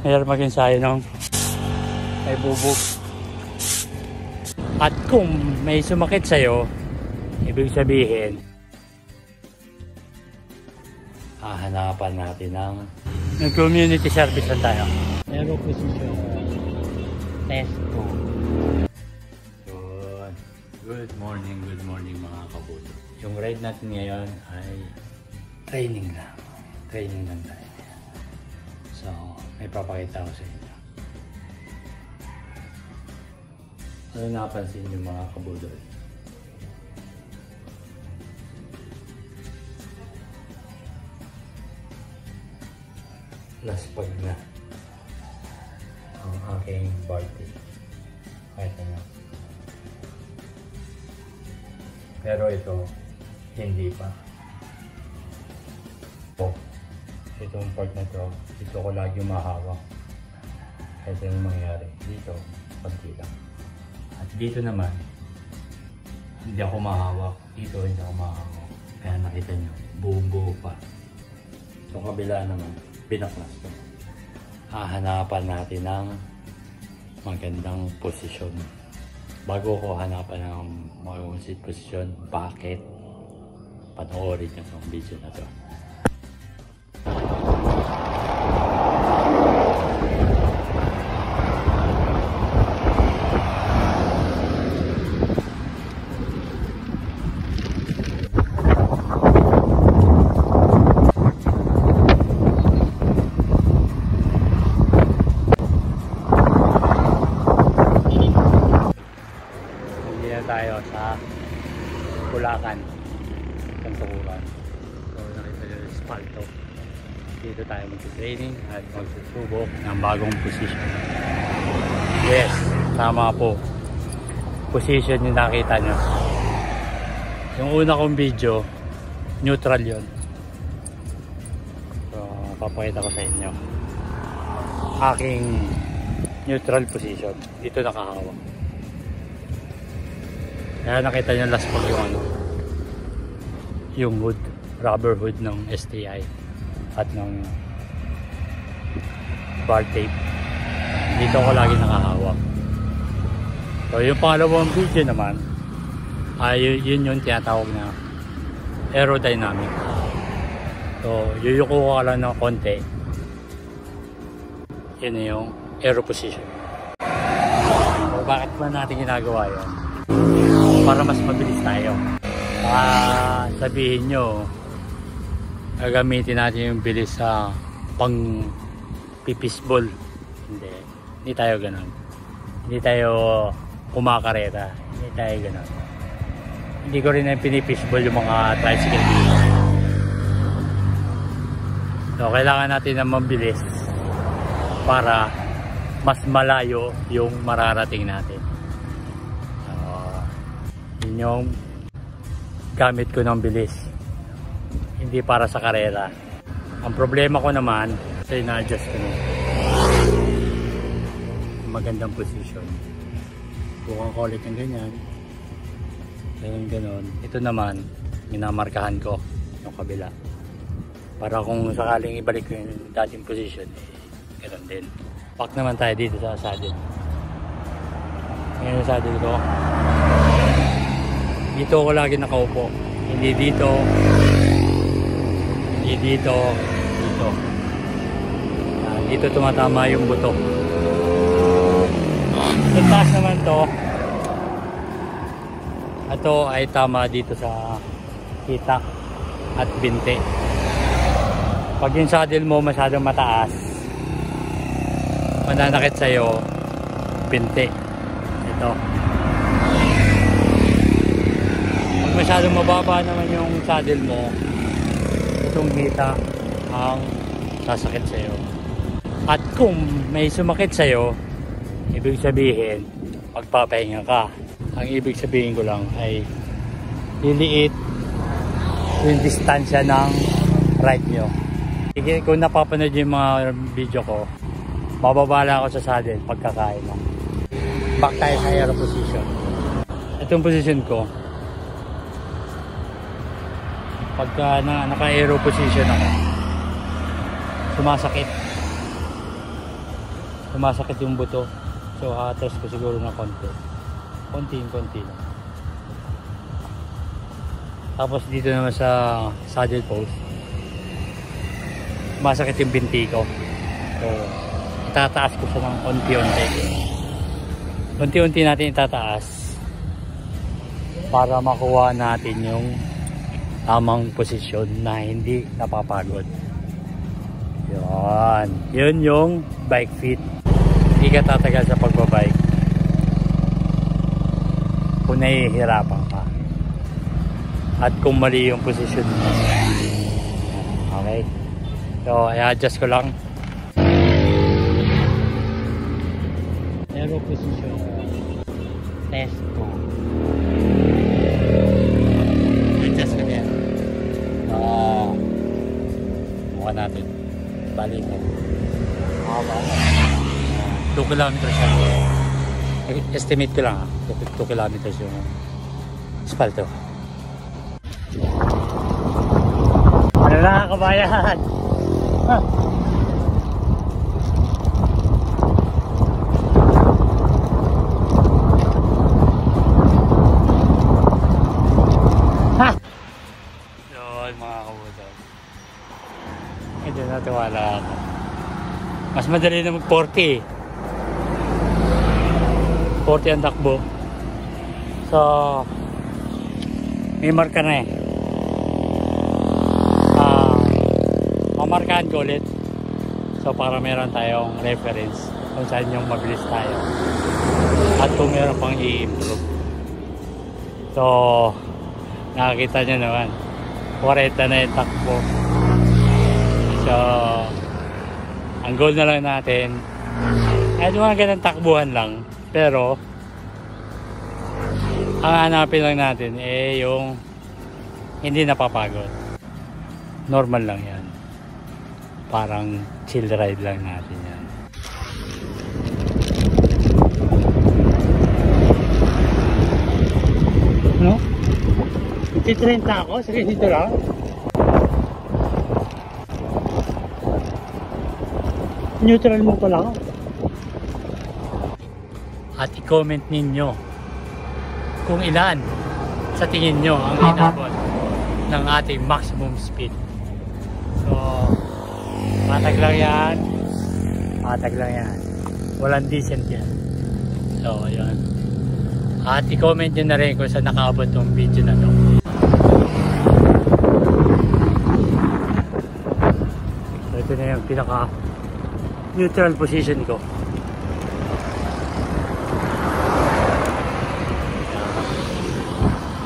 Mayroon mag-ensayo ng may bubog. At kung may sumakit sa'yo, ibig sabihin, hahanapan natin ng community service na tayo. Aero position test ko. Good morning mga kabuto. Yung ride natin ngayon ay training lang. Training lang tayo. So, may papakita ko sa inyo. Ano napansin yung mga kabudol? Laspag na ang aking birthday. Kahit ano. Pero ito, hindi pa. Itong part na to, dito ko lagi mahawak. Kahit anong mangyari. Dito, konti lang. At dito naman, hindi ako mahawak. Dito hindi ako mahawak. Kaya nakita nyo, buo-buo pa. Itong kabila naman, pinaklas ko. Hahanapan natin ng magandang posisyon. Bago ko hanapan ng magandang posisyon, bakit? Panoorin nyo itong video na to. Tayo sa Bulacan, Kantukuran. So nakita nyo yung spalto. Dito tayo mag-training at magsusubok ng bagong position. Yes, tama po. Position yung nakita nyo. Yung una kong video, neutral yun. So papakita ko sa inyo aking neutral position. Dito nakahawak. Kaya nakita nyo last pag yung yung hood, rubber hood ng STI at ng bar tape. Dito ko lagi nakahawak. So yung pangalawang video naman ay yun yung tinatawag na aerodynamic. So yuyuko ko lang ng konti. Yun yung aero position. So bakit ba natin ginagawa yun? Para mas mabilis tayo. Sabihin nyo, gagamitin natin yung bilis sa pang pipisball. Hindi tayo ganun. Hindi tayo kumakareta. Hindi tayo ganun. Hindi ko rin yung pinipisball yung mga tricycle dito. So kailangan natin na mabilis para mas malayo yung mararating natin. Yun yung gamit ko ng bilis, hindi para sa karera. Ang problema ko naman ito yung na-adjust ko nyo magandang position. Bukan ko ulit yung ganyan, ganon. Ito naman minamarkahan ko yung kabila para kung sakaling ibalik ko yung dating position, ganon din. Pack naman tayo dito sa saddle. Ngayon yung saddle ko, dito ako lagi nakaupo. Hindi dito. Hindi dito. Dito. Dito tumatama yung buto. Sa taas naman to. Ito ay tama dito sa kita at binte. Pag yung saddle mo masyadong mataas, mananakit sa'yo binte. Ito. Masyadong mababa naman yung saddle mo, itong hita ang sasakit sa'yo. At kung may sumakit sa'yo, ibig sabihin magpapahinga ka. Ang ibig sabihin ko lang ay liliit yung distansya ng ride nyo. Kung napapanood yung mga video ko, bababala ako sa saddle pagkakain mo. Back tayo sa aero position. Itong position ko, pagka naka-aero position ako, sumasakit. sumasakit yung buto. So atras ko siguro ng konti. Konti lang. Tapos dito naman sa saddle post, sumasakit yung binti ko. So itataas ko siya ng unti-unti. Unti-unti natin itataas para makuha natin yung tamang posisyon na hindi napapagod. Yun yung bike fit. Hindi ka tatagal sa pagbabike kung nahihirapan ka at kung mali yung posisyon mo. Okay, so i-adjust ko lang. Aero position test ko. Adjust ko yan. Mukha natin balik ko. 2 kilometers siya. Estimate ko lang 2 kilometers yung asfalto. Ano na kabayan? Yun mga kabutan. Hindi natuwala ako. Mas madali na mag 40 ang takbo. So may marka na mamarkahan ko ulit. So para meron tayong reference kung saan yung mabilis tayo at kung meron pang i-improve. So nakakita nyo naman 40 na yung takbo. So ang goal na lang natin ay mga ganang takbuhan lang, pero ang hanapin lang natin yung hindi napapagod. Normal lang yan, parang chill ride lang natin yan. No? 30 ako, sige dito lang. Neutral mo pa lang. At i-comment ninyo kung ilan sa tingin nyo ang inabot ng ating maximum speed. So matag lang yan, walang decent yan. So ayun, at i-comment nyo na rin kung saan nakaabot yung video na to. So ito na yung pinaka neutral position ko.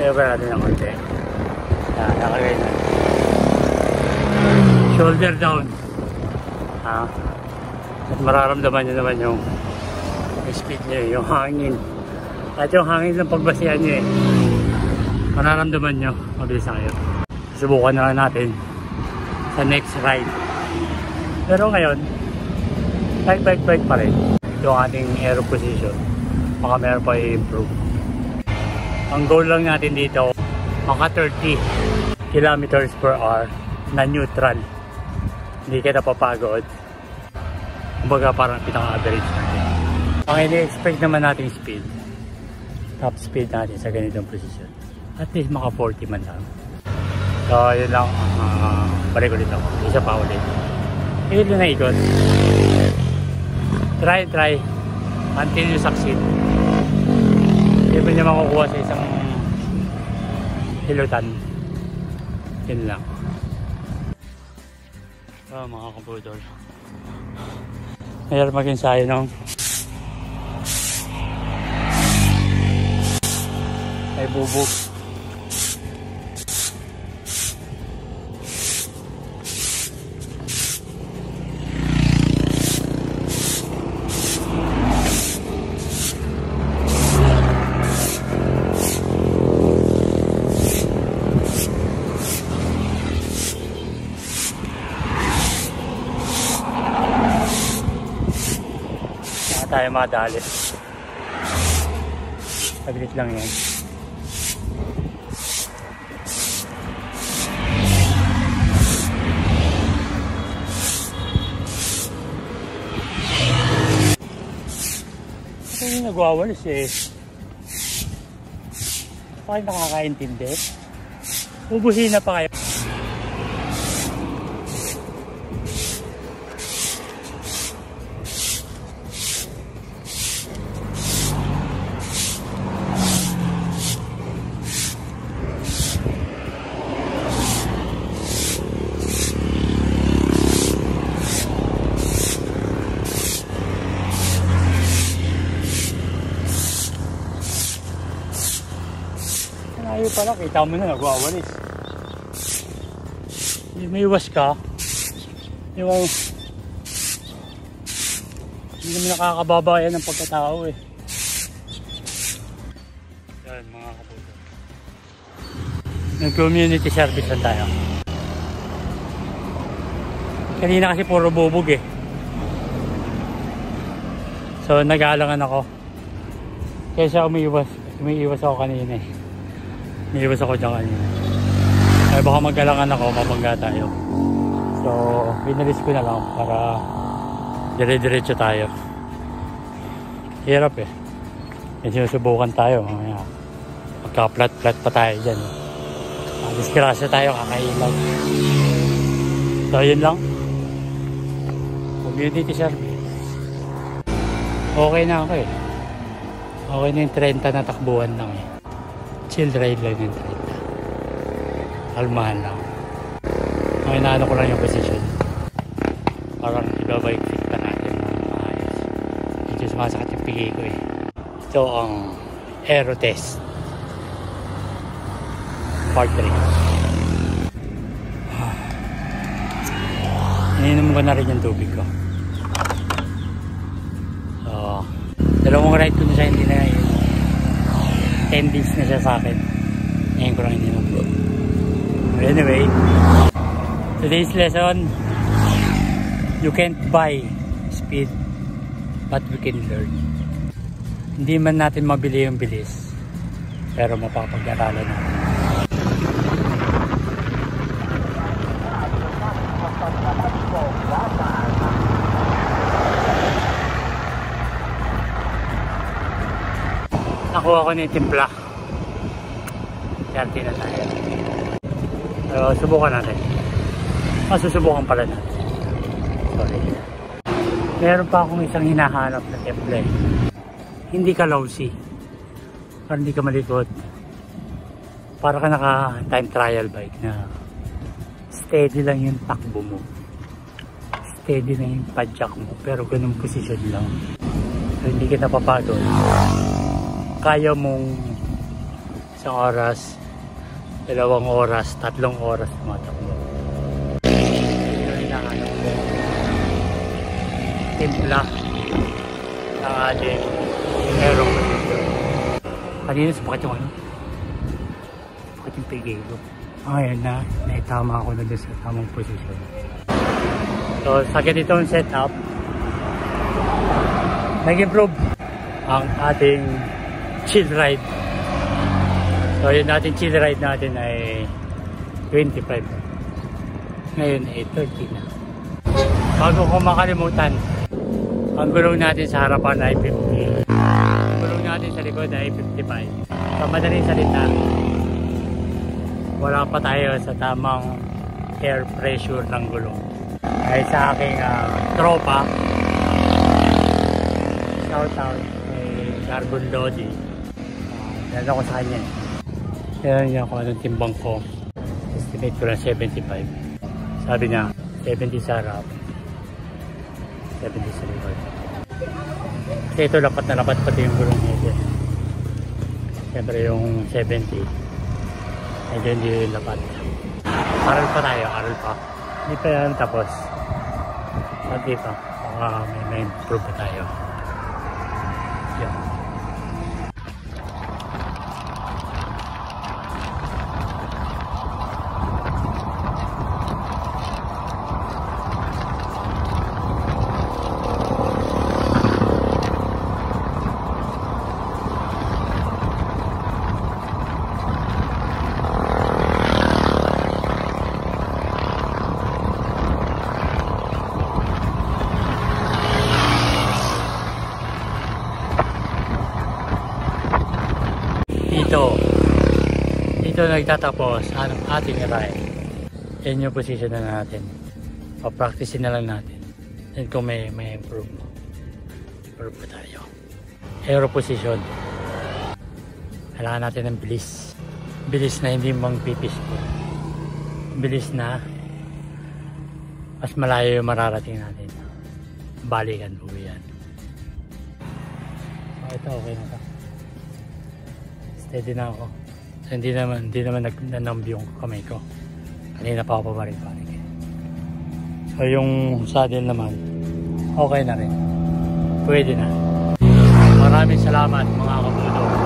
Level natin ng konti. Nakagay na. Shoulder down. At mararamdaman nyo naman yung speed nyo, yung hangin. At yung hangin ng pagbasihan nyo mararamdaman nyo, mabilis na kayo. Subukan na lang natin sa next ride. Pero ngayon, bike pa rin. Ito ang ating aero position. Baka meron pa i-improve. Ang goal lang natin dito, maka 30 kilometers per hour na neutral. Hindi ka napapagod. Kumbaga parang pinaka-average natin. Ang ini-expect naman nating speed, top speed natin sa ganitong position, at least maka 40 man lang. So yun lang, balik ulit ako. Isa pa ulit. Ikot na ikot. Try until you succeed. Hindi mo niya makukuha sa isang hilutan. Yun lang. So mga kabudol, mayroon mag-ensayo ng may bubog. Tayo madali. Saglit lang yan. Ito yung nagwawalis eh. Pa kayo nakakaintindi? Ubuhin na pa kayo. Ayaw pala, kita mo na nagwawalis. May iwas ka. Hindi naman nakakababayan ng pagkatao eh. Yan mga kapuso. Nag-community service lang tayo. Kanina kasi puro bubog eh. So nag-aalangan ako. Kaya siya umiiwas ako kanina eh. Umiiwas ako dyan kanina. Ay baka mag-alangan ako, mabangga tayo. So binalis ko na lang para dire-diretso tayo. Hirap eh. Sinusubukan tayo. Magka-flat-flat pa tayo dyan. Disgrasya tayo, kakailag. So yun lang. Community service. Okay na ako eh. Okay na yung 30 na takbuhan lang eh. Chill ride lang yung 30. Kalmahan lang. Okay, naano ko lang yung position. Parang ibabike fit pa natin. Maayos. Medyo sumasakit yung pigi ko eh. Ito ang aero test. Part 3. Ininom ko na rin yung tubig ko. So, dalawang ride ko na siya, hindi na yun. 10 days na siya sa akin. Ngayon ko lang ininom ko. Anyway, today's lesson, you can't buy speed, but we can learn. Hindi man natin mabili yung bilis, pero mapapag-aralan natin. Nakuha ko na yung timpla. 30 na tayo. Subukan natin. Susubukan pala natin. Sorry. Meron pa akong isang hinahanap na timpla. Hindi ka lousy. Para hindi ka malikot. Para ka naka time trial bike na steady lang yung takbo mo. Steady lang yung padjak mo. Pero ganung posisyon lang. So, hindi ka napapagod. Kaya mong isang oras, 2 oras, 3 oras tumatakbo. Ito yung hinahanap ko. Timpla ng ating aero position. Kanina sumakat yung ano? Sumakat yung pigay ko. Ayan na, naitama ako na doon sa tamang posisyon. So sa ganitong setup, nag-improve ang ating chill ride. So yun natin chill ride natin ay 25. Ngayon ay 30 na. Bago ko makalimutan, ang gulong natin sa harapan ay 50. Ang gulong natin sa likod ay 55. Sa madaling salita, wala pa tayo sa tamang air pressure ng gulong. Ay sa aking tropa, shout out kay Carbon Lodi. Dahil ako sa kanya. Kaya niya kung anong timbang ko. Estimate ko lang 75. Sabi niya, 70 sa harap. 70 sa likod. Kasi ito lapat na lapat pati yung gulong niya. Siyempre yung 70. Medyo hindi yung lapat. Aral pa tayo, aral pa. Hindi pa yan tapos. Hindi pa. Baka may improve pa tayo. Yan. dito nagtatapos ang ating ride. Yan yung position na natin. Pa-practice na lang natin. And kung may improve pa tayo. Aero position. Kailangan natin ng bilis. Bilis na hindi magpipis po. Bilis na mas malayo yung mararating natin. Balikan po yan. So ito okay na to. Steady na ako. So, hindi naman nanambi yung kamay ko. Kanina pa ako pabalik-balik. So yung saddle naman okay na rin. Pwede na. Maraming salamat mga kabudo.